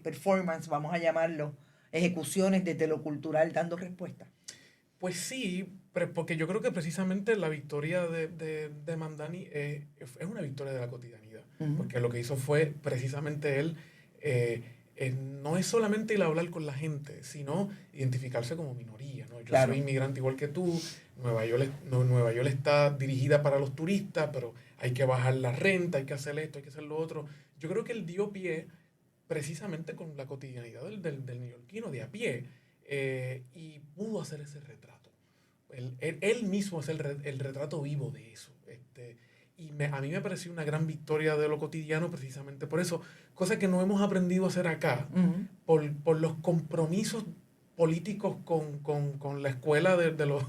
[SPEAKER 2] performances, vamos a llamarlo, ejecuciones desde lo cultural dando respuesta.
[SPEAKER 3] Pues sí, porque yo creo que precisamente la victoria de Mamdani es una victoria de la cotidianidad, porque lo que hizo fue precisamente él, no es solamente ir a hablar con la gente, sino identificarse como minoría, ¿no? Yo soy inmigrante igual que tú, Nueva York está dirigida para los turistas, pero hay que bajar la renta, hay que hacer esto, hay que hacer lo otro. Yo creo que él dio pie precisamente con la cotidianidad del neoyorquino de a pie, y pudo hacer ese retrato. Él mismo es el retrato vivo de eso. A mí me pareció una gran victoria de lo cotidiano precisamente por eso, cosa que no hemos aprendido a hacer acá, por los compromisos políticos con la escuela de los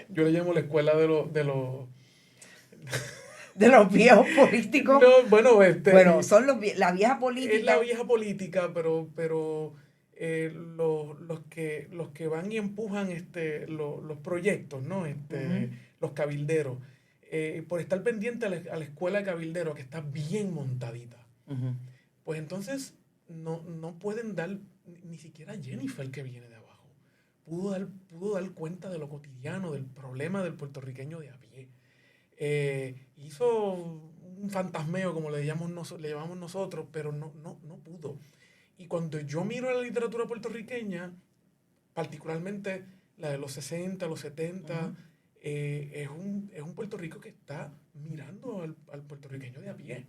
[SPEAKER 3] yo le llamo la escuela de los
[SPEAKER 2] de los viejos políticos.
[SPEAKER 3] No, bueno,
[SPEAKER 2] son la vieja política.
[SPEAKER 3] Es la vieja política, pero los que van y empujan los proyectos, ¿no? Los cabilderos, por estar pendiente a la escuela de cabilderos, que está bien montadita, pues entonces no pueden dar, ni siquiera Jennifer, que viene de abajo, pudo dar cuenta de lo cotidiano, del problema del puertorriqueño de a pie. Hizo un fantasmeo, como le llamamos nosotros, pero no pudo. Y cuando yo miro la literatura puertorriqueña, particularmente la de los 60, los 70, es un Puerto Rico que está mirando al puertorriqueño de a pie,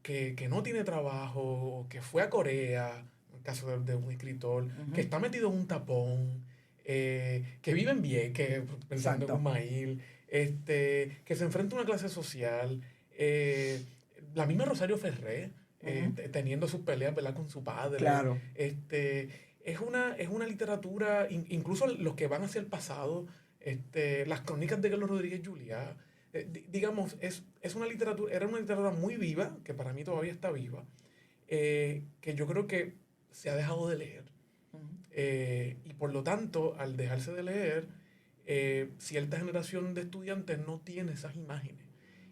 [SPEAKER 3] que no tiene trabajo, que fue a Corea, en el caso de un escritor, que está metido en un tapón, que vive en Vieques, pensando en un maíz, que se enfrenta a una clase social, la misma Rosario Ferré, teniendo sus peleas, ¿verdad?, con su padre.
[SPEAKER 2] Claro.
[SPEAKER 3] Es una literatura, incluso los que van hacia el pasado, las crónicas de Carlos Rodríguez Juliá, digamos, era una literatura muy viva, que para mí todavía está viva, que yo creo que se ha dejado de leer. Y por lo tanto, al dejarse de leer, cierta generación de estudiantes no tiene esas imágenes.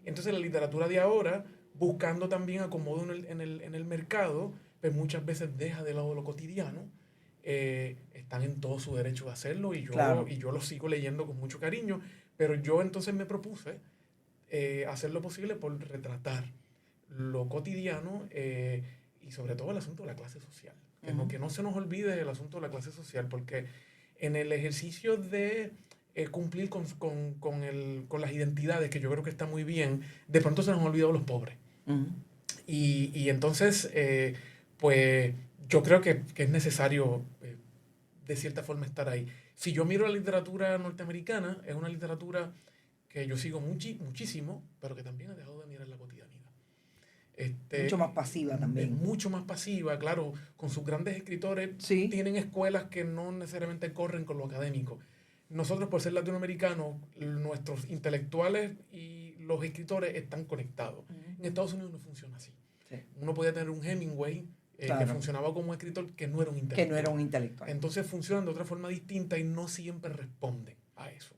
[SPEAKER 3] Entonces la literatura de ahora, buscando también acomodo en el mercado, pues muchas veces deja de lado lo cotidiano. Están en todo su derecho de hacerlo, y yo lo sigo leyendo con mucho cariño, pero yo entonces me propuse hacer lo posible por retratar lo cotidiano, y sobre todo el asunto de la clase social. Que no se nos olvide el asunto de la clase social, porque en el ejercicio de cumplir con las identidades, que yo creo que está muy bien, de pronto se nos han olvidado los pobres. Y entonces, pues yo creo que es necesario, de cierta forma, estar ahí. Si yo miro la literatura norteamericana, es una literatura que yo sigo muchísimo, pero que también ha dejado de mirar la cotidianidad.
[SPEAKER 2] Mucho más pasiva también.
[SPEAKER 3] Mucho más pasiva, claro, con sus grandes escritores.
[SPEAKER 2] Sí.
[SPEAKER 3] Tienen escuelas que no necesariamente corren con lo académico. Nosotros, por ser latinoamericanos, nuestros intelectuales y los escritores están conectados. En Estados Unidos no funciona así. Sí. Uno podía tener un Hemingway que funcionaba como escritor, que no era un intelectual. Entonces funcionan de otra forma distinta y no siempre responden a eso.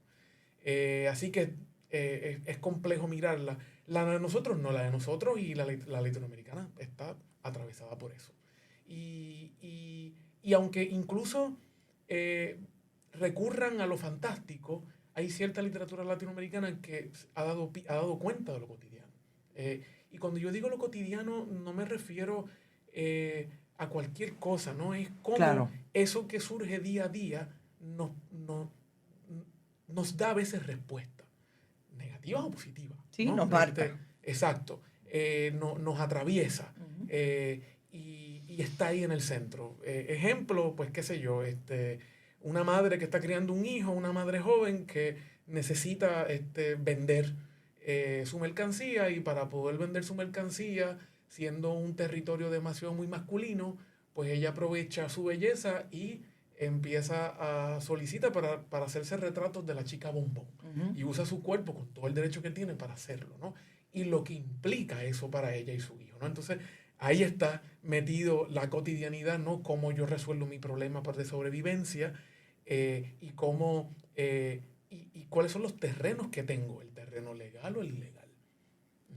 [SPEAKER 3] Así que es complejo mirarla. La de nosotros no, la de nosotros y la latinoamericana está atravesada por eso. Y aunque incluso recurran a lo fantástico, hay cierta literatura latinoamericana que ha dado cuenta de lo cotidiano. Y cuando yo digo lo cotidiano, no me refiero a cualquier cosa, ¿no? Es como eso que surge día a día nos da a veces respuestas, negativas o positivas.
[SPEAKER 2] Sí, ¿no? Nos marca.
[SPEAKER 3] Exacto. Nos atraviesa. Y está ahí en el centro. Ejemplo, pues qué sé yo, una madre que está criando un hijo, una madre joven que necesita vender su mercancía, y para poder vender su mercancía, siendo un territorio demasiado muy masculino, pues ella aprovecha su belleza y empieza a solicitar para hacerse retratos de la chica bombón. Y usa su cuerpo con todo el derecho que tiene para hacerlo, ¿no? Y lo que implica eso para ella y su hijo, ¿no? Entonces, ahí está metido la cotidianidad, ¿no? Cómo yo resuelvo mi problema de sobrevivencia, y cómo y cuáles son los terrenos que tengo, el terreno legal o el ilegal.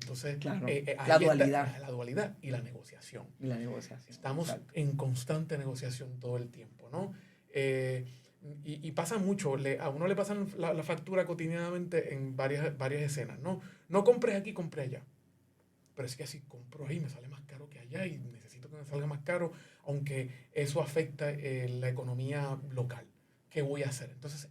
[SPEAKER 3] entonces
[SPEAKER 2] Claro,
[SPEAKER 3] ahí
[SPEAKER 2] la dualidad.
[SPEAKER 3] está la dualidad y la negociación.
[SPEAKER 2] Y la negociación.
[SPEAKER 3] Estamos
[SPEAKER 2] Exacto.
[SPEAKER 3] en constante negociación todo el tiempo, ¿no? Y pasa mucho, a uno le pasan la factura cotidianamente en varias escenas, ¿no? No compres aquí, compre allá. Pero es que si compro ahí me sale más caro que allá y necesito que me salga más caro, aunque eso afecta la economía local. ¿Qué voy a hacer? Entonces,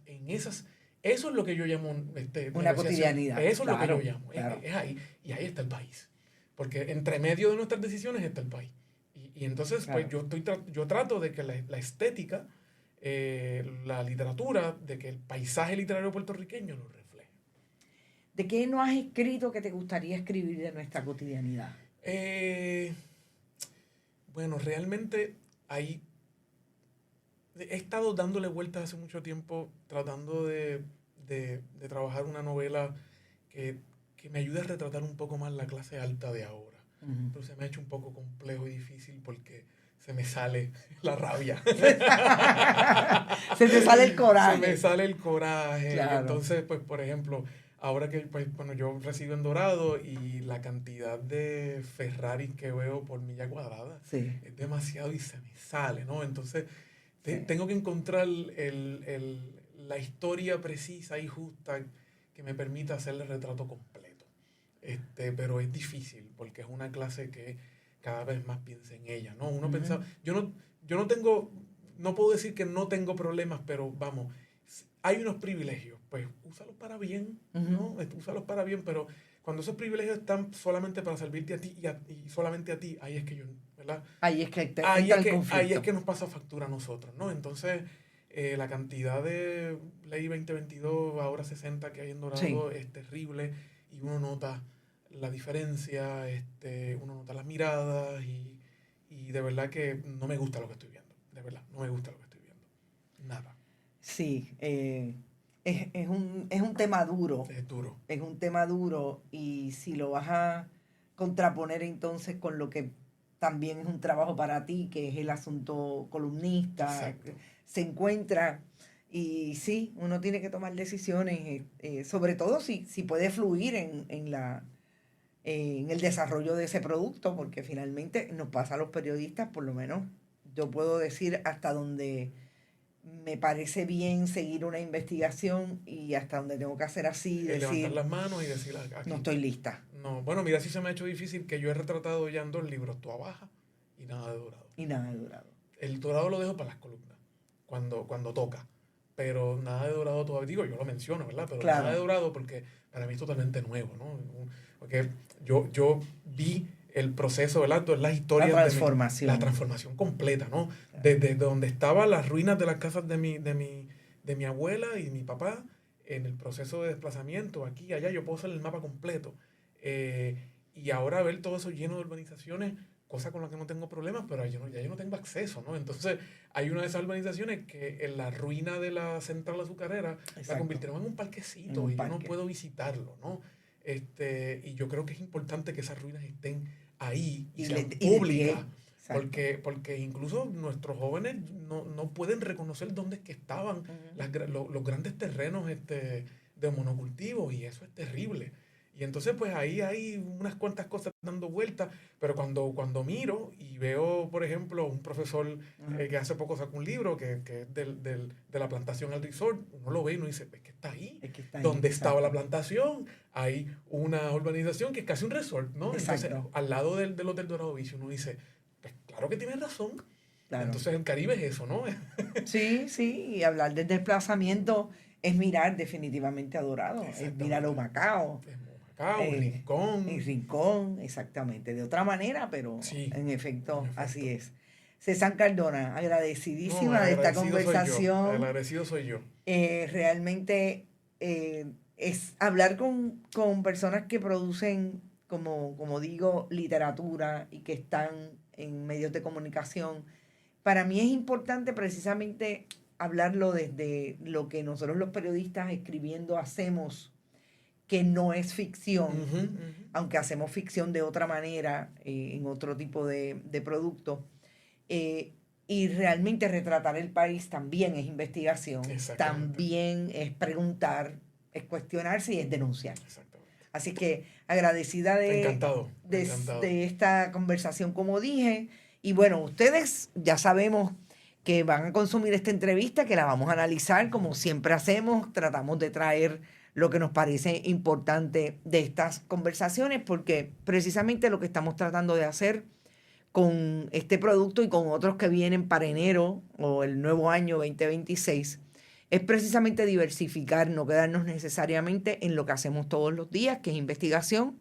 [SPEAKER 3] eso es lo que yo llamo
[SPEAKER 2] Una
[SPEAKER 3] negociación.
[SPEAKER 2] cotidianidad.
[SPEAKER 3] Eso es lo que
[SPEAKER 2] Claro,
[SPEAKER 3] yo llamo.
[SPEAKER 2] claro.
[SPEAKER 3] Es ahí. Y ahí está el país. Porque entre medio de nuestras decisiones está el país. Y entonces,
[SPEAKER 2] Claro.
[SPEAKER 3] pues yo trato de que la estética, la literatura, de que el paisaje literario puertorriqueño lo refleje.
[SPEAKER 2] ¿De qué no has escrito que te gustaría escribir de nuestra cotidianidad?
[SPEAKER 3] Bueno, realmente ahí he estado dándole vueltas hace mucho tiempo, tratando de trabajar una novela que me ayude a retratar un poco más la clase alta de ahora.
[SPEAKER 2] Uh-huh.
[SPEAKER 3] Pero se me ha hecho un poco complejo y difícil porque se me sale la rabia.
[SPEAKER 2] Se te sale el coraje.
[SPEAKER 3] Se me sale el coraje.
[SPEAKER 2] Claro.
[SPEAKER 3] Entonces, pues, por ejemplo, ahora que bueno, yo resido en Dorado y la cantidad de Ferraris que veo por milla cuadrada
[SPEAKER 2] Sí.
[SPEAKER 3] es demasiado y se me sale, ¿no? Entonces,
[SPEAKER 2] Sí.
[SPEAKER 3] tengo que encontrar la historia precisa y justa que me permita hacer el retrato completo. Pero es difícil porque es una clase que cada vez más piensa en ella, ¿no? Uno pensaba, yo no puedo decir que no tengo problemas, pero vamos, hay unos privilegios, pues úsalos para bien, ¿no? Úsalos para bien, pero cuando esos privilegios están solamente para servirte a ti y solamente a ti, ahí es que yo, ¿verdad?
[SPEAKER 2] Ahí es que
[SPEAKER 3] ahí
[SPEAKER 2] entra
[SPEAKER 3] es
[SPEAKER 2] el conflicto.
[SPEAKER 3] Ahí es que nos pasa factura a nosotros, ¿no? Entonces, la cantidad de ley 2022, ahora 60 que hay en Dorado,
[SPEAKER 2] Sí.
[SPEAKER 3] es terrible y uno nota la diferencia, uno nota las miradas y de verdad que no me gusta lo que estoy viendo, de verdad, no me gusta lo que estoy viendo, nada.
[SPEAKER 2] Sí, es un tema duro.
[SPEAKER 3] Es duro.
[SPEAKER 2] Es un tema duro y si lo vas a contraponer entonces con lo que también es un trabajo para ti, que es el asunto columnista,
[SPEAKER 3] Exacto.
[SPEAKER 2] se encuentra y sí, uno tiene que tomar decisiones, sobre todo si puede fluir en el desarrollo de ese producto, porque finalmente nos pasa a los periodistas, por lo menos yo puedo decir hasta donde me parece bien seguir una investigación y hasta donde tengo que hacer así,
[SPEAKER 3] Levantar
[SPEAKER 2] decir,
[SPEAKER 3] las manos y decir aquí.
[SPEAKER 2] no estoy lista.
[SPEAKER 3] No, bueno, mira, sí se me ha hecho difícil que yo he retratado ya en 2 libros, Toa Baja y Nada de Dorado.
[SPEAKER 2] Y nada de Dorado.
[SPEAKER 3] El Dorado lo dejo para las columnas, cuando toca. Pero Nada de Dorado todavía, digo, yo lo menciono, ¿verdad? Pero
[SPEAKER 2] Claro.
[SPEAKER 3] Nada de Dorado porque para mí es totalmente nuevo, ¿no? Porque yo vi el proceso, ¿verdad? Las historias
[SPEAKER 2] La transformación.
[SPEAKER 3] la transformación completa, ¿no?
[SPEAKER 2] Claro.
[SPEAKER 3] Desde donde estaban las ruinas de las casas de mi abuela y mi papá, en el proceso de desplazamiento, aquí y allá, yo puedo hacer el mapa completo. Y ahora ver todo eso lleno de urbanizaciones, cosa con la que no tengo problemas, pero ya yo no tengo acceso, ¿no? Entonces, hay una de esas urbanizaciones que en la ruina de la central azucarera
[SPEAKER 2] Exacto.
[SPEAKER 3] la convirtieron en un parquecito
[SPEAKER 2] En un
[SPEAKER 3] y
[SPEAKER 2] parque.
[SPEAKER 3] yo no puedo visitarlo, ¿no? Y yo creo que es importante que esas ruinas estén ahí y sean públicas. Porque incluso nuestros jóvenes no pueden reconocer dónde es que estaban los grandes terrenos de monocultivo y eso es terrible. Y entonces pues ahí hay unas cuantas cosas dando vueltas, pero cuando miro y veo, por ejemplo, un profesor que hace poco sacó un libro que es de la plantación al resort, uno lo ve y uno dice, es que está ahí.
[SPEAKER 2] Es que está ahí,
[SPEAKER 3] donde
[SPEAKER 2] exacto.
[SPEAKER 3] estaba la plantación, hay una urbanización que es casi un resort, ¿no?
[SPEAKER 2] Exacto.
[SPEAKER 3] Entonces, al lado del Hotel Dorado Beach, uno dice, pues claro que tienes razón.
[SPEAKER 2] Claro.
[SPEAKER 3] Entonces el Caribe es eso, ¿no?
[SPEAKER 2] Sí, y hablar del desplazamiento es mirar definitivamente a Dorado, es mirar a Humacao.
[SPEAKER 3] Rincón.
[SPEAKER 2] En Rincón, exactamente. De otra manera, pero
[SPEAKER 3] sí,
[SPEAKER 2] en efecto, así es. César Cardona, agradecidísima
[SPEAKER 3] No,
[SPEAKER 2] de esta
[SPEAKER 3] agradecido
[SPEAKER 2] conversación.
[SPEAKER 3] soy yo. Agradecido soy yo.
[SPEAKER 2] Realmente es hablar con personas que producen, como digo, literatura y que están en medios de comunicación. Para mí es importante precisamente hablarlo desde lo que nosotros los periodistas escribiendo hacemos, que no es ficción, aunque hacemos ficción de otra manera, en otro tipo de producto. Y realmente retratar el país también es investigación, también es preguntar, es cuestionarse y es denunciar.
[SPEAKER 3] Exactamente.
[SPEAKER 2] Así que agradecida
[SPEAKER 3] Encantado.
[SPEAKER 2] de esta conversación, como dije. Y bueno, ustedes ya sabemos que van a consumir esta entrevista, que la vamos a analizar como siempre hacemos. Tratamos de traer lo que nos parece importante de estas conversaciones, porque precisamente lo que estamos tratando de hacer con este producto y con otros que vienen para enero o el nuevo año 2026 es precisamente diversificar, no quedarnos necesariamente en lo que hacemos todos los días, que es investigación,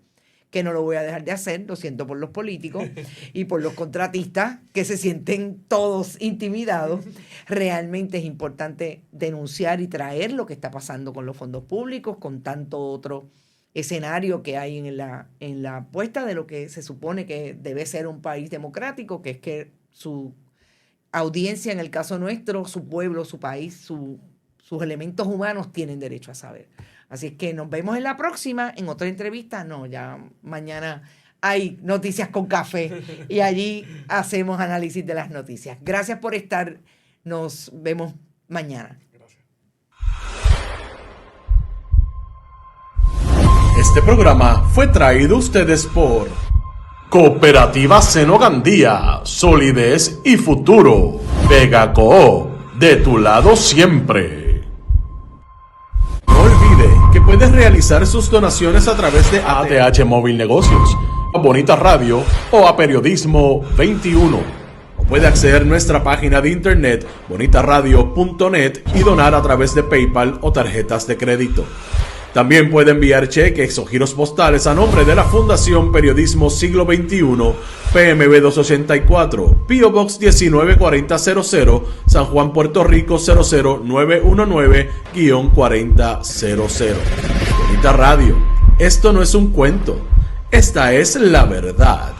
[SPEAKER 2] que no lo voy a dejar de hacer, lo siento por los políticos y por los contratistas que se sienten todos intimidados. Realmente es importante denunciar y traer lo que está pasando con los fondos públicos, con tanto otro escenario que hay en la apuesta de lo que se supone que debe ser un país democrático, que es que su audiencia, en el caso nuestro, su pueblo, su país, sus elementos humanos tienen derecho a saber. Así es que nos vemos en la próxima, en otra entrevista. No, ya mañana hay Noticias con Café y allí hacemos análisis de las noticias. Gracias por estar. Nos vemos mañana.
[SPEAKER 3] Gracias.
[SPEAKER 1] Este programa fue traído a ustedes por Cooperativa Seno Gandía, solidez y futuro. Vega Coop, de tu lado siempre. No olvide que puedes realizar sus donaciones a través de ATH Móvil Negocios, a Bonita Radio o a Periodismo 21. O puede acceder a nuestra página de internet bonitaradio.net y donar a través de PayPal o tarjetas de crédito. También puede enviar cheques o giros postales a nombre de la Fundación Periodismo Siglo XXI, PMB 284, P.O. Box 194000, San Juan, Puerto Rico 00919-4000. Bonita Radio, esto no es un cuento, esta es la verdad.